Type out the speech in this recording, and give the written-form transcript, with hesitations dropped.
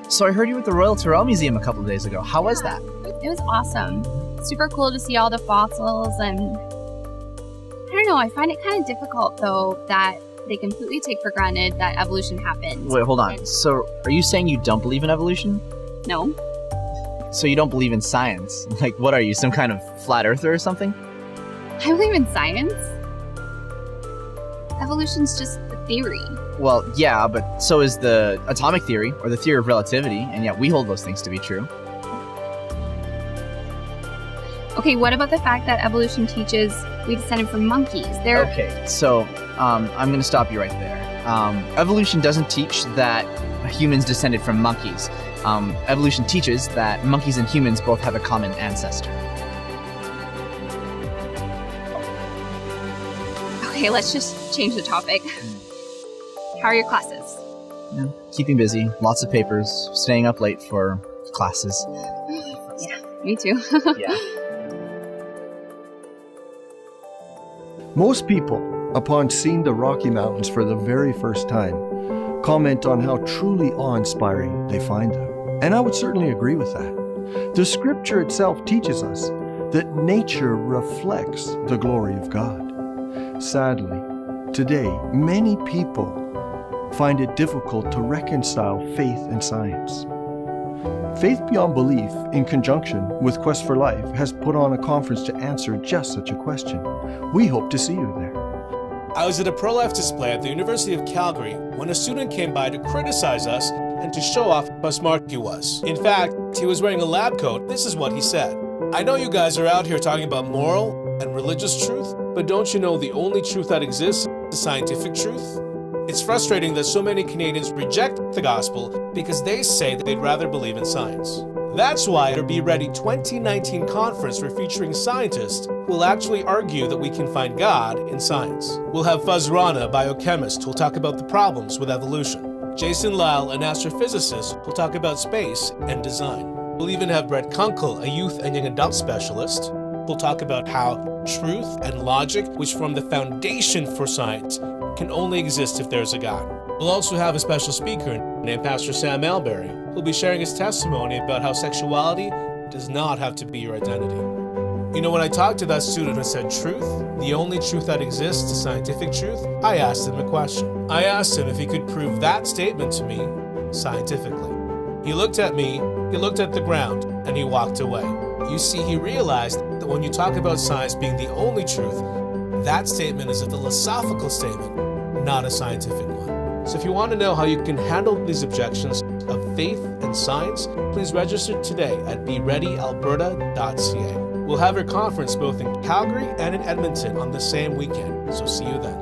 So I heard you were at the Royal Tyrrell Museum a couple of days ago. How was that? It was awesome. Super cool to see all the fossils, and I don't know, I find it kind of difficult though that they completely take for granted that evolution happened. Wait, hold on. So are you saying you don't believe in evolution? No. So you don't believe in science? Like, what are you, some kind of flat earther or something? I believe in science. Evolution's just a theory. Well, yeah, but so is the atomic theory, or the theory of relativity, and yet we hold those things to be true. Okay, what about the fact that evolution teaches we descended from monkeys? Okay, so I'm going to stop you right there. Evolution doesn't teach that humans descended from monkeys. Evolution teaches that monkeys and humans both have a common ancestor. Okay, let's just change the topic. How are your classes? Yeah, keeping busy, lots of papers, staying up late for classes. Yeah, me too. Yeah. Most people, upon seeing the Rocky Mountains for the very first time, comment on how truly awe-inspiring they find them. And I would certainly agree with that. The scripture itself teaches us that nature reflects the glory of God. Sadly, today, many people find it difficult to reconcile faith and science. Faith Beyond Belief, in conjunction with Quest for Life, has put on a conference to answer just such a question. We hope to see you there. I was at a pro-life display at the University of Calgary when a student came by to criticize us and to show off how smart he was. In fact, he was wearing a lab coat. This is what he said. I know you guys are out here talking about moral and religious truth, but don't you know the only truth that exists is the scientific truth? It's frustrating that so many Canadians reject the gospel because they say that they'd rather believe in science. That's why our Be Ready 2019 conference we're featuring scientists who will actually argue that we can find God in science. We'll have Fuz Rana, a biochemist, who'll talk about the problems with evolution. Jason Lyle, an astrophysicist, will talk about space and design. We'll even have Brett Kunkel, a youth and young adult specialist, who'll talk about how truth and logic, which form the foundation for science, can only exist if there's a God. We'll also have a special speaker named Pastor Sam Alberry, who'll be sharing his testimony about how sexuality does not have to be your identity. You know, when I talked to that student who said truth, the only truth that exists is scientific truth, I asked him a question. I asked him if he could prove that statement to me scientifically. He looked at me, he looked at the ground, and he walked away. You see, he realized that when you talk about science being the only truth, that statement is a philosophical statement, not a scientific one. So if you want to know how you can handle these objections of faith and science, please register today at bereadyalberta.ca. We'll have our conference both in Calgary and in Edmonton on the same weekend, so see you then.